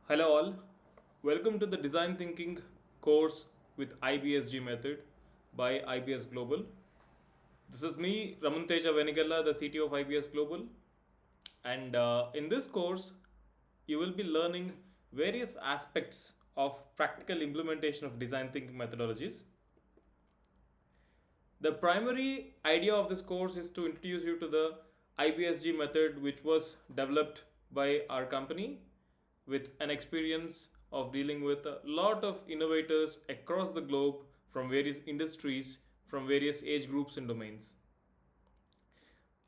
Hello all, welcome to the Design Thinking course with IBSG method by IBS Global. This is me, Ramanteja Venigalla, the CTO of IBS Global. And in this course, you will be learning various aspects of practical implementation of design thinking methodologies. The primary idea of this course is to introduce you to the IBSG method, which was developed by our company with an experience of dealing with a lot of innovators across the globe from various industries, from various age groups and domains.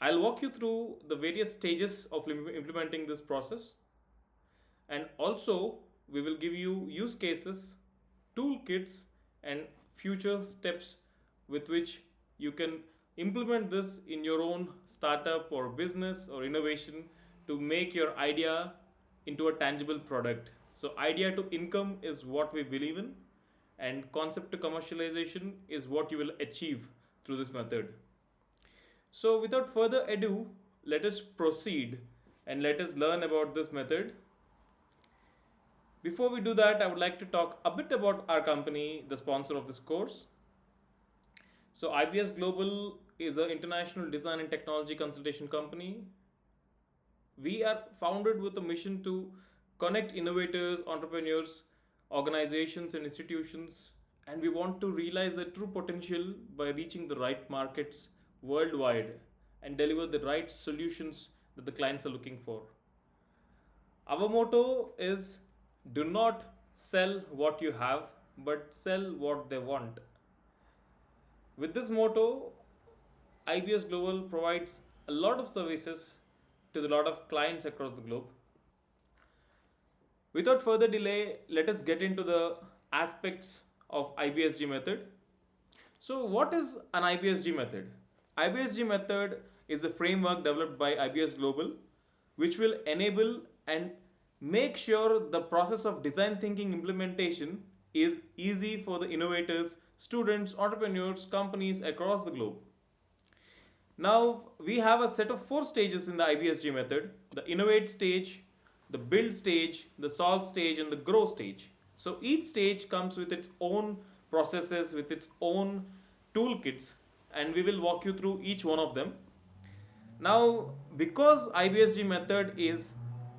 I'll walk you through the various stages of implementing this process, and also we will give you use cases, toolkits, and future steps with which you can implement this in your own startup or business or innovation to make your idea into a tangible product. So, idea to income is what we believe in, and concept to commercialization is what you will achieve through this method. So, without further ado, let us proceed and let us learn about this method. Before we do that, I would like to talk a bit about our company, the sponsor of this course. So, IBS Global is an international design and technology consultation company. We are founded with a mission to connect innovators, entrepreneurs, organizations, and institutions, and we want to realize their true potential by reaching the right markets worldwide and deliver the right solutions that the clients are looking for. Our motto is do not sell what you have, but sell what they want. With this motto, IBS Global provides a lot of services to a lot of clients across the globe. Without further delay, let us get into the aspects of IBSG method. So, what is an IBSG method? IBSG method is a framework developed by IBS Global which will enable and make sure the process of design thinking implementation is easy for the innovators, students, entrepreneurs, companies across the globe. Now we have a set of four stages in the IBSG method: the innovate stage, the build stage, the solve stage, and the grow stage. So each stage comes with its own processes, with its own toolkits, and we will walk you through each one of them. Now, because IBSG method is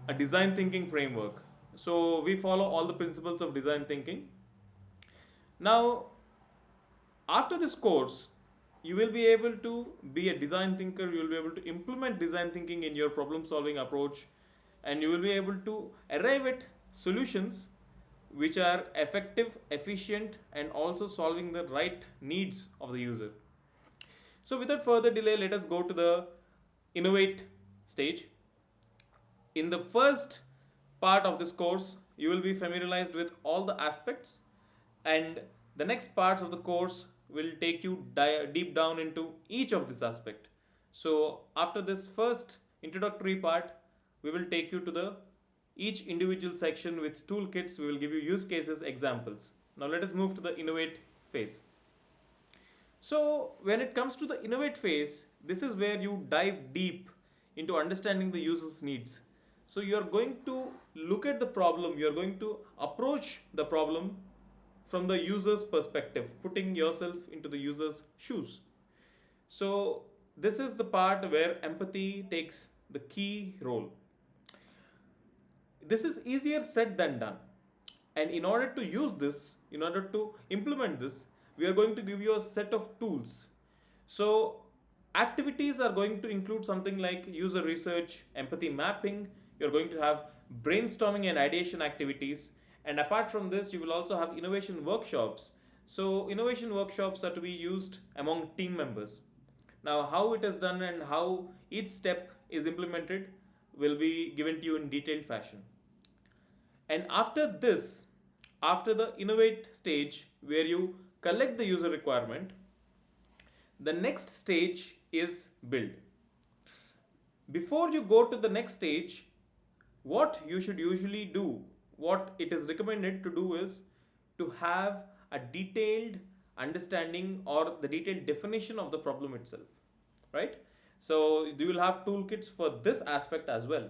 a design thinking framework, so we follow all the principles of design thinking. Now, after this course, you will be able to be a design thinker, you will be able to implement design thinking in your problem solving approach, and you will be able to arrive at solutions which are effective, efficient, and also solving the right needs of the user. So, without further delay, let us go to the innovate stage. In the first part of this course, you will be familiarized with all the aspects, and the next parts of the course will take you deep down into each of this aspect. So after this first introductory part, we will take you to the each individual section with toolkits. We will give you use cases, examples. Now let us move to the innovate phase. So when it comes to the innovate phase, this is where you dive deep into understanding the user's needs. So you are going to look at the problem, you are going to approach the problem from the user's perspective, putting yourself into the user's shoes. So this is the part where empathy takes the key role. This is easier said than done. And in order to use this, in order to implement this, we are going to give you a set of tools. So activities are going to include something like user research, empathy mapping. You're going to have brainstorming and ideation activities. And apart from this, you will also have innovation workshops. So innovation workshops are to be used among team members. Now, how it is done and how each step is implemented will be given to you in detailed fashion. And after this, after the innovate stage where you collect the user requirement, the next stage is build. Before you go to the next stage, what you should usually do, what it is recommended to do is to have a detailed understanding or the detailed definition of the problem itself, right? So you will have toolkits for this aspect as well.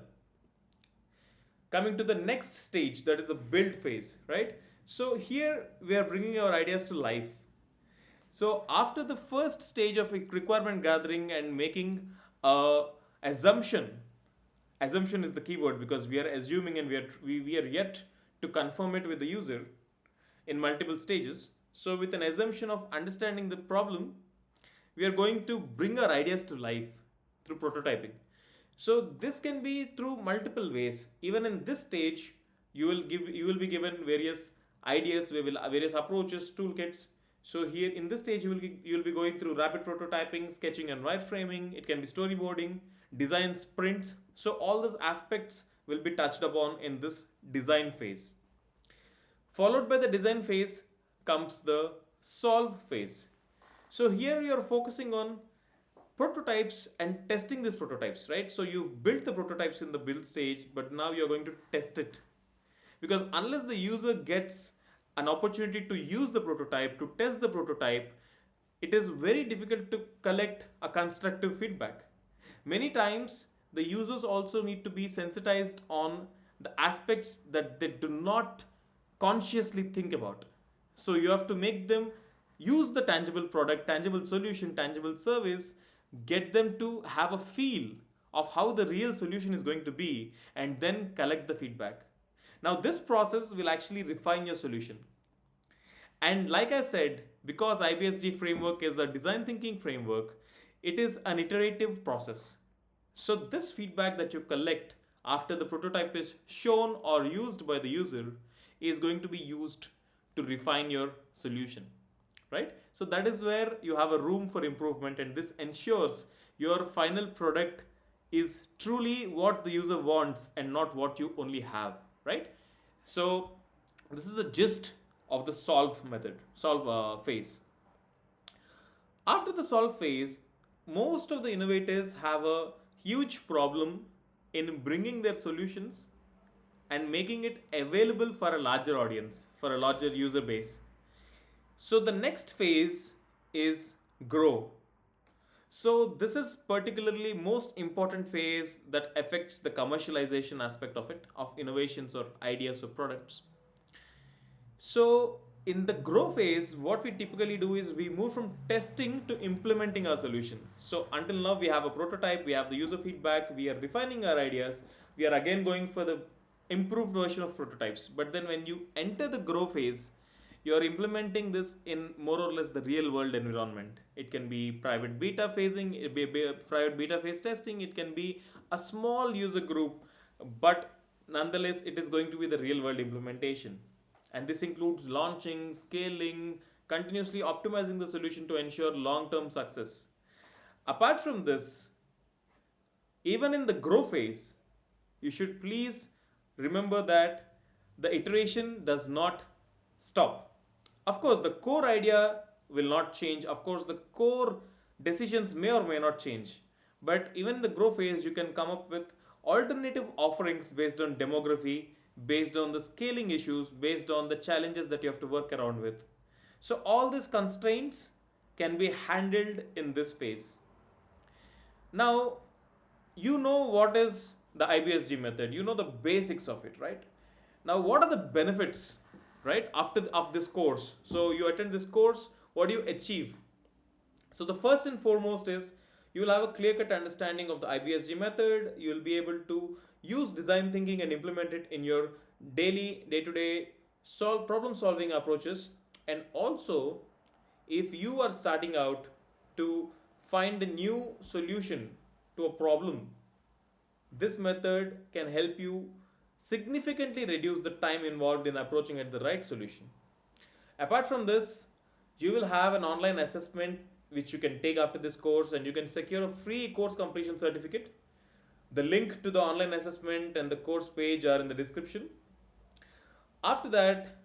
Coming to the next stage, that is the build phase, right? So here we are bringing our ideas to life. So after the first stage of requirement gathering and making a assumption, assumption is the keyword because we are assuming and we are yet to confirm it with the user in multiple stages. So with an assumption of understanding the problem, we are going to bring our ideas to life through prototyping. So this can be through multiple ways. Even in this stage, you will be given various ideas, various approaches, toolkits. So here in this stage, you will be going through rapid prototyping, sketching and wireframing. It can be storyboarding, design sprints. So all these aspects will be touched upon in this design phase. Followed by the design phase comes the solve phase. So here you are focusing on prototypes and testing these prototypes, right? So you've built the prototypes in the build stage, but now you're going to test it. Because unless the user gets an opportunity to use the prototype, to test the prototype, it is very difficult to collect a constructive feedback. Many times, the users also need to be sensitized on the aspects that they do not consciously think about. So you have to make them use the tangible product, tangible solution, tangible service, get them to have a feel of how the real solution is going to be, and then collect the feedback. Now, this process will actually refine your solution. And like I said, because IBSG framework is a design thinking framework, it is an iterative process. So this feedback that you collect after the prototype is shown or used by the user is going to be used to refine your solution, right? So that is where you have a room for improvement, and this ensures your final product is truly what the user wants and not what you only have, right? So this is the gist of the solve phase. After the solve phase, most of the innovators have a huge problem in bringing their solutions and making it available for a larger audience, for a larger user base. So the next phase is grow. So this is particularly most important phase that affects the commercialization aspect of it, of innovations or ideas or products. So in the grow phase, what we typically do is we move from testing to implementing our solution. So until now we have a prototype, we have the user feedback, we are refining our ideas, we are again going for the improved version of prototypes. But then when you enter the grow phase, you're implementing this in more or less the real world environment. It can be private beta phasing, private beta phase testing, it can be a small user group, but nonetheless it is going to be the real world implementation. And this includes launching, scaling, continuously optimizing the solution to ensure long term success. Apart from this, even in the grow phase, you should please remember that the iteration does not stop. Of course, the core idea will not change. Of course, the core decisions may or may not change. But even in the grow phase, you can come up with alternative offerings based on demography, based on the scaling issues, based on the challenges that you have to work around with. So, all these constraints can be handled in this phase. Now, you know what is the IBSG method, you know the basics of it, right? Now, what are the benefits, right, after of this course? So you attend this course, what do you achieve? So the first and foremost is you will have a clear cut understanding of the IBSG method. You will be able to use design thinking and implement it in your daily day to day problem solving approaches. And also, if you are starting out to find a new solution to a problem, this method can help you significantly reduce the time involved in approaching at the right solution. Apart from this, you will have an online assessment which you can take after this course, and you can secure a free course completion certificate. The link to the online assessment and the course page are in the description. After that,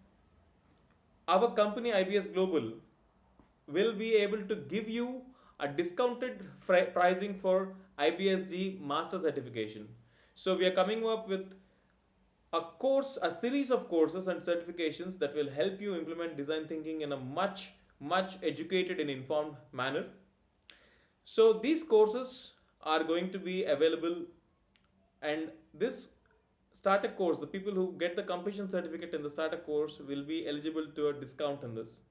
our company IBS Global will be able to give you a discounted pricing for IBSG master certification. So we are coming up with a series of courses and certifications that will help you implement design thinking in a much educated and informed manner. So these courses are going to be available, and this starter course, the people who get the completion certificate in the starter course will be eligible to a discount in this.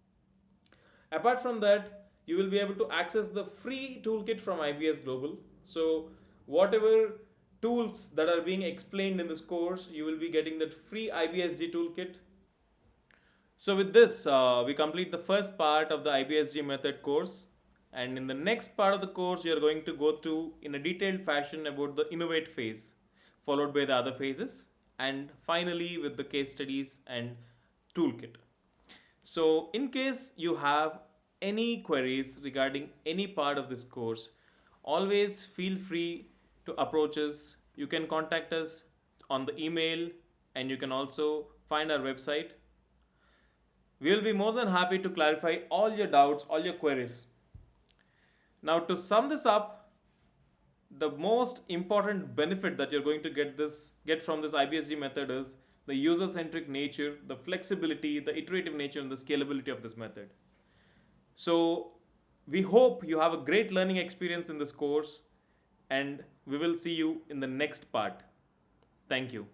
Apart from that, you will be able to access the free toolkit from IBS Global. So, whatever tools that are being explained in this course, you will be getting that free IBSG toolkit. So, with this, we complete the first part of the IBSG method course. And in the next part of the course, you are going to go through in a detailed fashion about the innovate phase, followed by the other phases, and finally with the case studies and toolkit. So, in case you have any queries regarding any part of this course, always feel free to approach us. You can contact us on the email, and you can also find our website. We will be more than happy to clarify all your doubts, all your queries. Now, to sum this up, the most important benefit that you're going to get from this IBSG method is the user-centric nature, the flexibility, the iterative nature, and the scalability of this method. So, we hope you have a great learning experience in this course, and we will see you in the next part. Thank you.